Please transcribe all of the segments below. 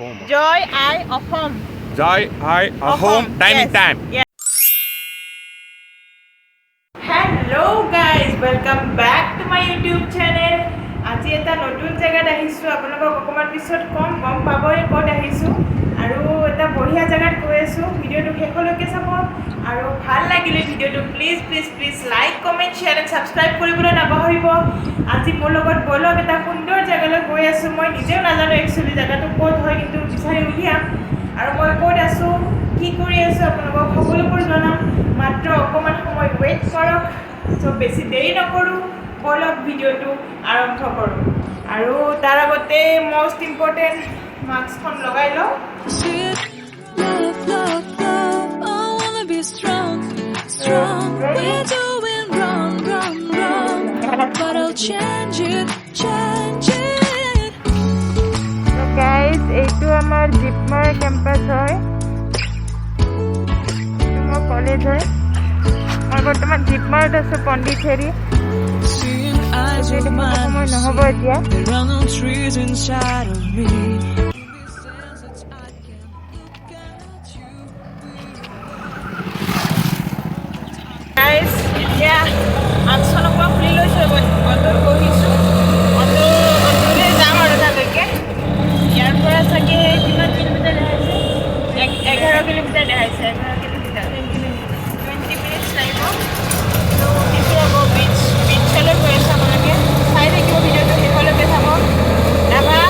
Joy I Ahom. Joy I Ahom. Time yes. in time. Yes. Hello guys, welcome back to my YouTube channel. আজি এটা নতুন জায়গাত আহিছো আপোনালোকক অকমান পিছত গম পাবই ক'ত আহিছো আৰু এটা বঢ়িয়া জায়গাত গৈ আছো ভিডিওটো শেষলৈকে চাব আৰু ভাল লাগিলে ভিডিওটো please like comment share and subscribe কৰিবলৈ নাপাহৰিব আজি মোৰ লগত বলক এটা সুন্দৰ জায়গালৈ গৈ আছো মই নিজেও নাজানো একচুয়ালি জায়গাটো ক'ত হয় কিন্তু বিচাৰি উলিয়াম আৰু মই ক'ত আছো কি কৰি আছো আপোনালোকক সকলোবোৰ জনাম মাত্ৰ অকমান সময় ওয়েট কৰক সো বেছি দেৰি নকৰো বলক ভিডিওটো আৰম্ভ কৰো আৰু তাৰ আগতে মোস্ট ইম্পৰ্টেন্ট মাস্কখন লগাই লও But I'll change it. So guys, এইটো আমাৰ জিপমাৰ কেম্পাছ হয় মোৰ কলেজ হয় মই বৰ্তমান জিপমাৰত আছো Pondicherry Seeing eyes of mine, সময় নহ'ব এতিয়া there are no trees inside of me. guys এতিয়া আঠখন পৰা খুলি লৈছোঁ অটোত বহিছোঁ অটোলৈ যাম আৰু তালৈকে ইয়াৰ পৰা চাগে কিমান কিলোমিটাৰ দেখাইছে 11 কিলোমিটাৰ দেখাইছে 11 কিলোমিটাৰ 20 মিনিটছ লাগিব তো এতিয়া আকৌ বিচলৈ গৈ আছোঁ আপোনালোকে চাই থাকিব ভিডিঅ'টো শেষলৈকে চাব নাভা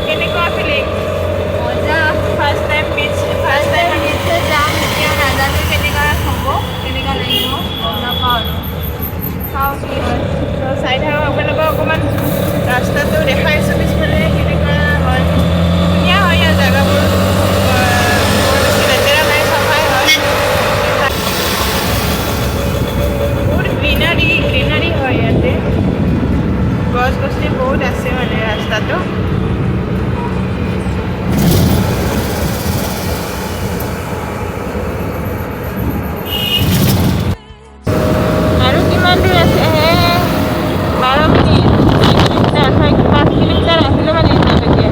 কেনেকুৱা ফিলিং মজা ফাৰ্ষ্ট টাইম বিচে যাম এতিয়া নাজানো কেনেকুৱা হ'ব কেনেকুৱা লাগিব গম নাপাওঁ আৰু চাওঁ কি হয় তো চাই থাকক আপোনালোকক অকণমান ৰাস্তাটো দেখাইছোঁ পিছফালে কেনেকুৱা হয় ধুনীয়া হয় ইয়াৰ জেগাবোৰ বৰ বেছি লেতেৰা নাই চাফাই হয় বহুত গ্ৰীনাৰী হয় ইয়াতে গছ গছনি বহুত আছে মানে ৰাস্তাটো আৰু কিমান দূৰ আছে 12 মিনিট 5 কিলোমিটাৰ আহিলে মানে এতিয়ালৈকে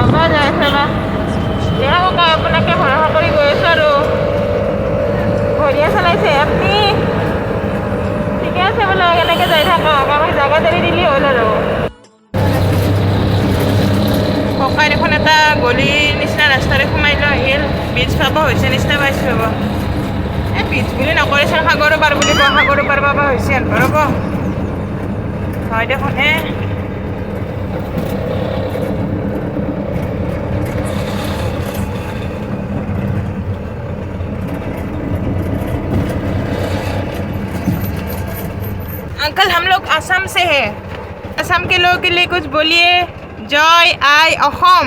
আমাৰ যাই আছে বা এয়া ককা আপোনাকে সৰহ কৰি গৈ আছোঁ আৰু ভৰিয়ে চলাইছে আপুনি ঠিকে আছে বোলে এনেকৈ যাই থাকক আমাক জাগা এৰি দিলি হ'ল আৰু ককাই দেখোন এটা গলিৰ নিচিনা ৰাস্তাৰে সোমাই লৈ আহিল বীজ পাব হৈছে নিচিনা পাইছোঁ ৰ'ব এই বীজ বুলি নকৰিছে সাগৰো পাৰ বুলি কয় সাগৰো পাৰ পাব হৈছে ৰ'ব হয় দেখোন अंकल हम लोग असम से हैं असम के लोगों के लिए कुछ बोलिए जय आई Ahom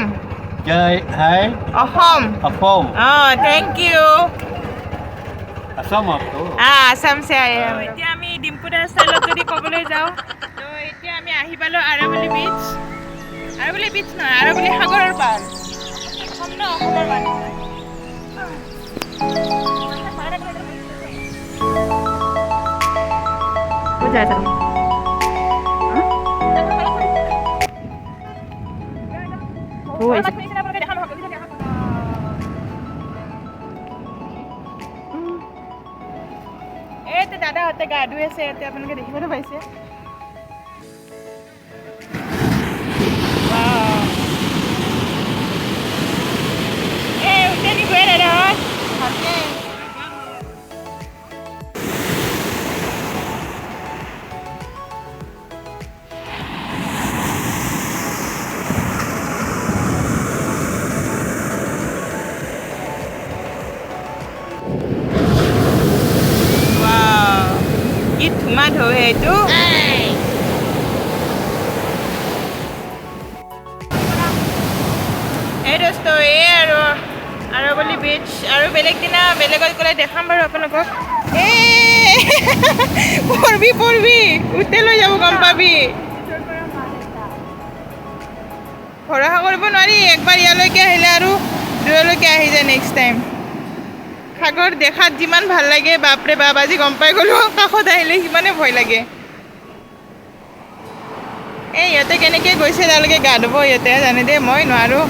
Jai hai Ahom Ahom हाँ thank you Assam to Assam সে আয়ে এতিয়া আমি ডিম্পুদা ষ্টাইলত যদি ক'বলৈ যাওঁ তো এতিয়া আমি আহি পালোঁ আৰাৱলী বিচ নহয় আৰাৱলী সাগৰৰ পাৰ অসম ন অসমৰ মানুহ বুজাই থাকোঁ এইটো দাদাহঁতে গা ধুই আছে ইয়াতে আপোনালোকে দেখিবলৈ পাইছে উঠনি গৈ দাদাহঁত ভালকে কি ধুমা ঢৌ সেইটো এই দোস্ত এই আৰু আৰাৱলী বিচ আৰু বেলেগ দিনা বেলেগত গ'লে দেখাম বাৰু আপোনালোকক পঢ়বি উঠে লৈ যাব গম পাবি ভৰসা কৰিব নোৱাৰি একবাৰ ইয়ালৈকে আহিলে আৰু দূৰলৈকে আহি যায় নেক্সট টাইম সাগৰ দেখাত যিমান ভাল লাগে বাপৰে বাপ আজি গম পাই গ'লো কাষত আহিলে সিমানে ভয় লাগে এই ইহঁতে কেনেকৈ গৈছে তালৈকে গা ধুব ইহঁতে জানে দেই মই নোৱাৰোঁ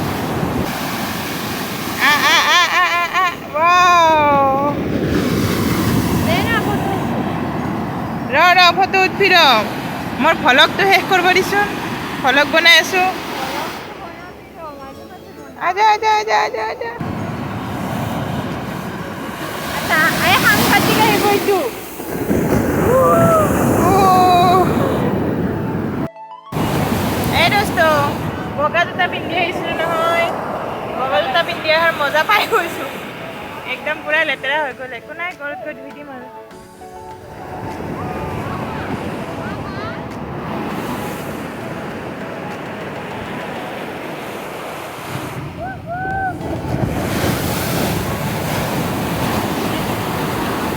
ৰ ফটো উঠবি ৰ মোৰ ভ্লগটো শেষ কৰিব দিছোন ভ্লগ বনাই আছোঁ আজা আজা আজা আজা আজা এই সাংঘাতিক আহিব এইটো এই দোস্ত বগা জোতা পিন্ধি আহিছিলোঁ নহয় বগা জোতা পিন্ধি অহাৰ মজা পাই গৈছোঁ একদম পূৰা লেতেৰা হৈ গ'ল একো নাই ঘৰত গৈ ধুই দিম আৰু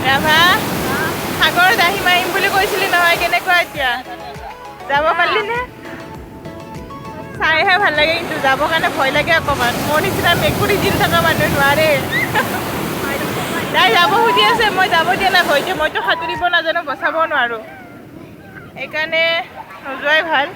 ৰাভা সাগৰত আহিম আহিম বুলি কৈছিলি নহয় কেনেকুৱা এতিয়া যাব পাৰিলি নে চাইহে ভাল লাগে কিন্তু যাবৰ কাৰণে ভয় লাগে অকণমান মোৰ নিচিনা মেকুৰী দিন থকা মানুহে নোৱাৰে তাই যাব সুধি আছে মই যাব দিয়া নাই ভয়তে মইতো সাঁতুৰিব নাজানো বচাব নোৱাৰোঁ সেইকাৰণে নোযোৱাই ভাল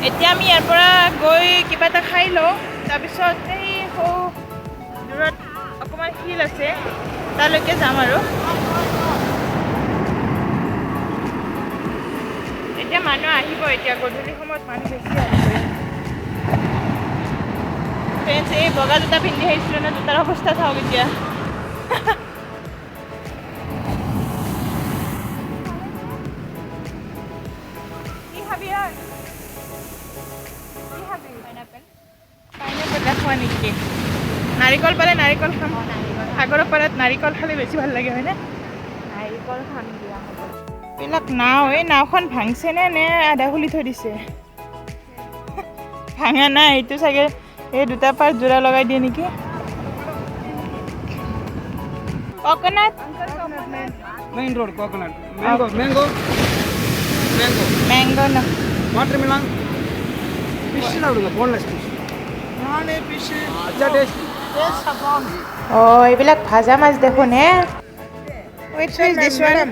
এতিয়া আমি ইয়াৰ পৰা গৈ কিবা এটা খাই লওঁ তাৰপিছত এই সৌ দূৰত অকণমান শিল আছে তালৈকে যাম আৰু এতিয়া মানুহ আহিব এতিয়া গধূলি সময়ত মানুহ বেছি আহিব ফ্ৰেণ্ডছ এই বগা জোতা পিন্ধি আহিছিলোঁ ন জোতাৰ অৱস্থা চাওক এতিয়া কি খাবি আৰু পাইনাপল খোৱা নেকি নাৰিকল পালে নাৰিকল খাম সাগৰৰ পাৰত নাৰিকল খালে বেছি ভাল লাগে হয়নে নাৰিকল খাম দিয়া এইবিলাক নাও এই নাওখন ভাংছেনে নে আধা খুলি থৈ দিছে ভাঙা নাই এইটো চাগে এই দুটা পাৰ জোৰা লগাই দিয়ে নেকি coconut Main road, coconut. Mango, mango. Mango. mango no Watermelon. Fish na udunga, boneless fish. Naan fish. Acha taste. oh এইবিলাক ভাজা মাছ দেখোন হে which is this one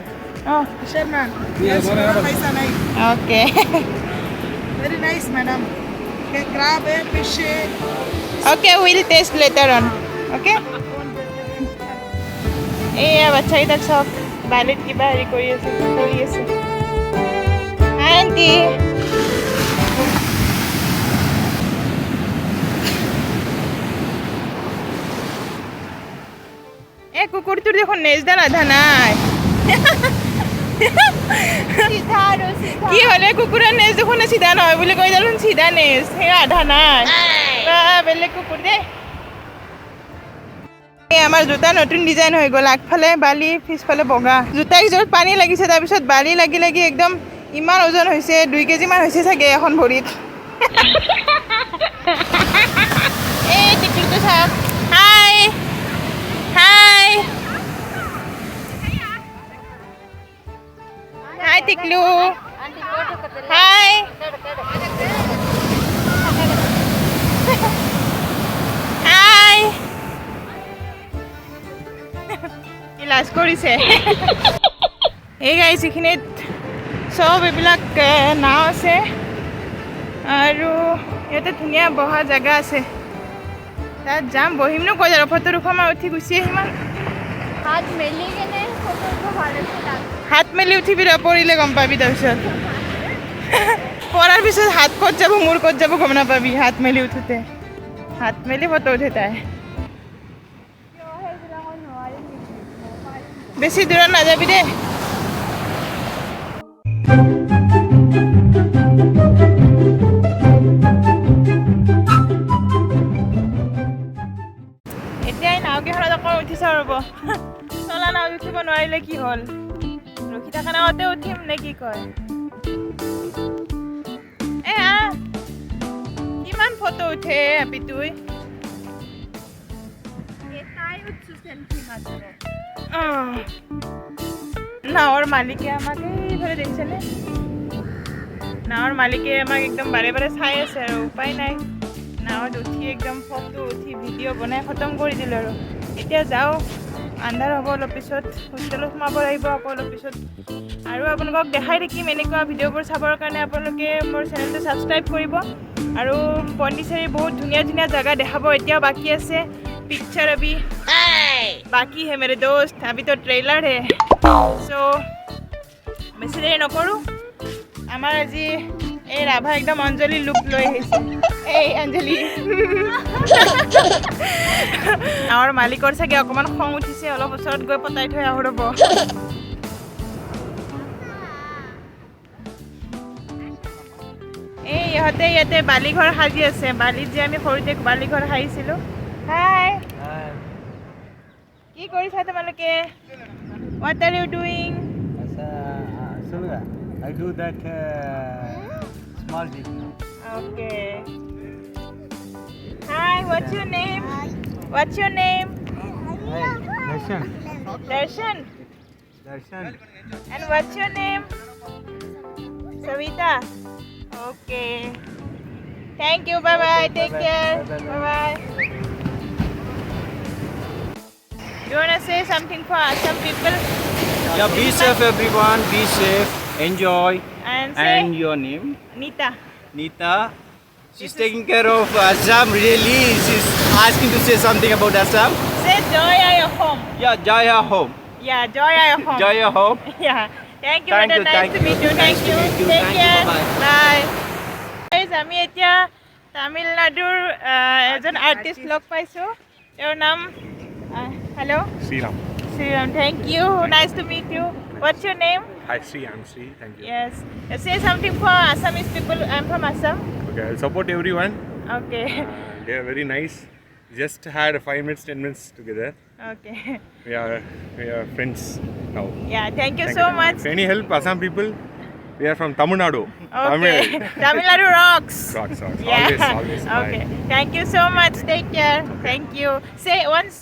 oh Fisherman. Yes, Paisa nice. okay Very nice, madam. Okay, crab, fish. okay we'll taste later on okay এয়া বাচ্চাকেইটাক চাওক বালিত কিবা হেৰি কৰি আছে খেলি আছে হাই আণ্টি এই কুকুৰটোৰ দেখোন নেজডাল আধা নাই কি হ'লে কুকুৰৰ নেজ দেখোন চিধা নহয় বুলি কৈ দেখোন চিধা নেজ সেই আধা নাই বেলেগ কুকুৰ দেই এই আমাৰ জোতা নতুন ডিজাইন হৈ গ'ল আগফালে বালি পিছফালে বগা জোতা কেইযোৰত পানী লাগিছে তাৰপিছত বালি লাগি লাগি একদম ইমান ওজন হৈছে 2 কেজিমান হৈছে চাগে এখন ভৰিত এই টিকলিটো চাওক হাই হাই হাই টিকলু হাই হাই লাজ কৰিছে এই গাইছ এইখিনিত চব এইবিলাক নাও আছে আৰু ইয়াতে ধুনীয়া বহা জেগা আছে তাত যাম বহিম নো কৈ আৰু ফটো দুখন উঠি গুচি আহিম হাত মেলি কেনে ফটো ভাল আছে হাত মেলি উঠিবি ৰ পৰিলে গম পাবি তাৰপিছত পৰাৰ পিছত হাত ক'ত যাব মূৰ ক'ত যাব গম নাপাবি হাত মেলি উঠোতে হাত মেলি ফটো উঠে তাই বেছি দূৰত নাযাবি দেই এতিয়া এই নাওকেইখনত আকৌ উঠিছ ৰ'ব চলা নাও উঠিব নোৱাৰিলে কি হ'ল ৰখি থকা নাওতে উঠিম নে কি কয় এ কিমান ফটো উঠে আপি তুই নাওৰ মালিকে আমাকে এইফালে দেখিছেনে নাৱৰ মালিকে আমাক একদম বাৰে বাৰে চাই আছে আৰু উপায় নাই নাৱত উঠি একদম ফটো উঠি ভিডিঅ' বনাই খতম কৰি দিলোঁ আৰু এতিয়া যাওঁ আন্ধাৰ হ'ব অলপ পিছত হোষ্টেলত সোমাব লাগিব আকৌ অলপ পিছত আৰু আপোনালোকক দেখাই থাকিম এনেকুৱা ভিডিঅ'বোৰ চাবৰ কাৰণে আপোনালোকে মোৰ চেনেলটো ছাবস্ক্ৰাইব কৰিব আৰু পণ্ডিচেৰী বহুত ধুনীয়া ধুনীয়া জেগা দেখাব এতিয়াও বাকী আছে পিকচাৰ अभी बाकी है मेरे दोस्त अभी तो ट्रेलर है सो বেছি দেৰি নকৰোঁ আমাৰ আজি এই ৰাভা একদম অঞ্জলি লুক লৈ আহিছে এই অঞ্জলি আমাৰ মালিকৰ চাগে অকণমান খং উঠিছে অলপ ওচৰত গৈ পতাই থৈ আহোঁ ৰ'ব এই ইহঁতে ইয়াতে বালিঘৰ সাজি আছে বালিত যে আমি সৰুতে বালিঘৰ সাজিছিলোঁ হাই কি কৰিছা তোমালোকে What are you doing? I do that small jeep. Okay. Hi, what's your name? What's your name? Hey, Darshan. Darshan. Darshan. And what's your name? Savita. Okay. Thank you. Bye bye. Take care. Bye bye. You wanna say something for some people? Yeah, be safe everyone, be safe, enjoy. And say And your name? Nita. Nita. She's taking care of Assam really. She's asking to say something about Assam. Say joy at your home. Yeah, Jaya home. Yeah, joy at your home. Jaya home. Yeah. Thank you, Thank brother. you, Nice thank to you. meet you. Thank Nice to you. meet you. Take Thank you. care. Bye-bye. Bye. Guys, আমি এতিয়া তামিলনাডুৰ এজন artist লগ পাইছোঁ তেওঁৰ নাম hello' Sriram. Sriram. Thank you. Nice to meet you. What's your name? Hi, Sri. I'm Sri. Thank you. Yes. Say something for Assamese people. I'm from Assam. Okay, I'll support everyone. Okay. They are very nice. Just had 5 minutes, 10 minutes together. Okay. We are friends now. Yeah. Thank you Thank so you. much. If any help, Assam people, we are from Tamil Nadu. Okay. Tamil Nadu rocks. Rocks. Yeah. Always. Okay. Bye. Thank you so much. Take care. Thank you. Say once.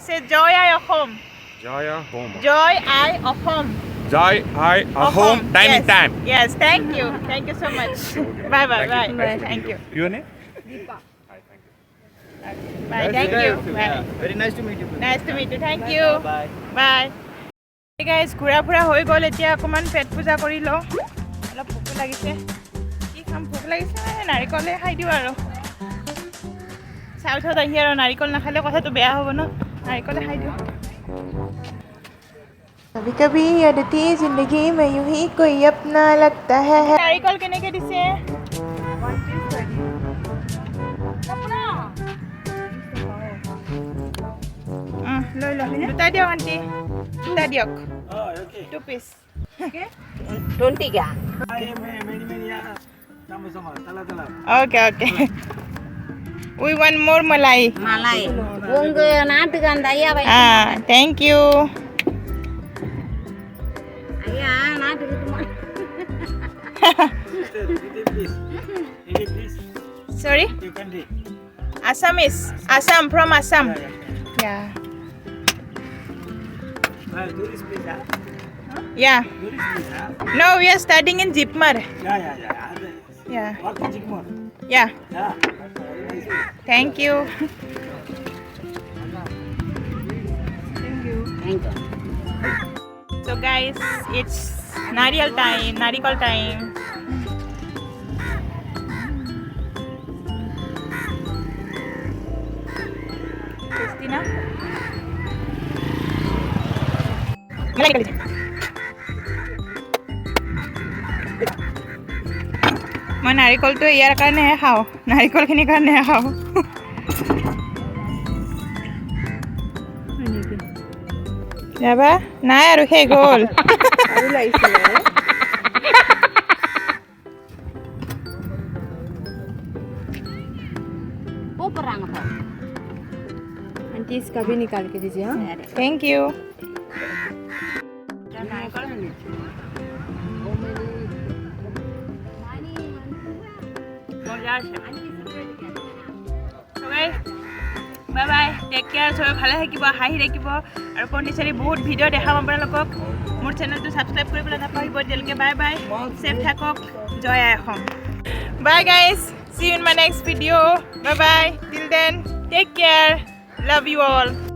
Say joy at your home. Jaya home. Joy at your home. Joy, I, a home, time yes. in time. Yes. Thank you. Thank you so much. Bye bye. Thank you. Bye. Nice to Thank meet you. Your name? Hi, thank you. Bye. Thank you. Bye. Yeah, very nice to meet you. Nice to meet you. Thank you. Bye. Bye. Hey guys, ঘূৰা ফুৰা হৈ গ'ল এতিয়া অকণমান পেট পূজা কৰি লওঁ অলপ ভোক লাগিছে কি খাম ভোক লাগিছে নাৰিকলে খাই দিওঁ আৰু চাউথত আহি আৰু নাৰিকল নাখালে কথাটো বেয়া হ'ব ন নাৰিকলে খাই দিওঁ कभी कभी अड़ती जिंदगी में यूं ही कोई अपना लगता है नारिकल केनेके दिसे লৈ ল দুটা দিয়ক আণ্টি দুটা দিয়ক 2 piece Many sama-sama. Tala. Okay, okay. We want more malai. Malai. உங்க நாட்டுக்கு அந்த ஐயா Thank you. ஐயா நாட்டுக்கு Please. Sorry? You can read. Assamese. Assam, from Assam. Yeah. Tourist place, huh? Yeah. Tourist place, huh? No, we are studying in Jipmar. Yeah. Yeah. Walk in Jigmore. Yeah. Yeah. Very nice. Thank you. So guys, it's narikal time. Tasty na? মই নাৰিকলটো ইয়াৰ কাৰণেহে খাওঁ নাৰিকলখিনিৰ কাৰণেহে খাওঁ যাবা নাই আৰু শেষ হ'ল আৰু লাগিছিলে கூப்பிடுறாங்க आंटी इसका भी निकाल के दीजिए हाँ thank you bye bye take care সবাই ভালে থাকিব হাঁহি থাকিব আৰু পণ্ডিচেৰী বহুত ভিডিঅ' দেখাম আপোনালোকক মোৰ চেনেলটো ছাবস্ক্ৰাইব কৰিবলৈ নাপাহৰিব তেতিয়ালৈকে বাই বাই ছেফ থাকক জয় আই Assam bye guys see you in my next video bye bye till then take care love you all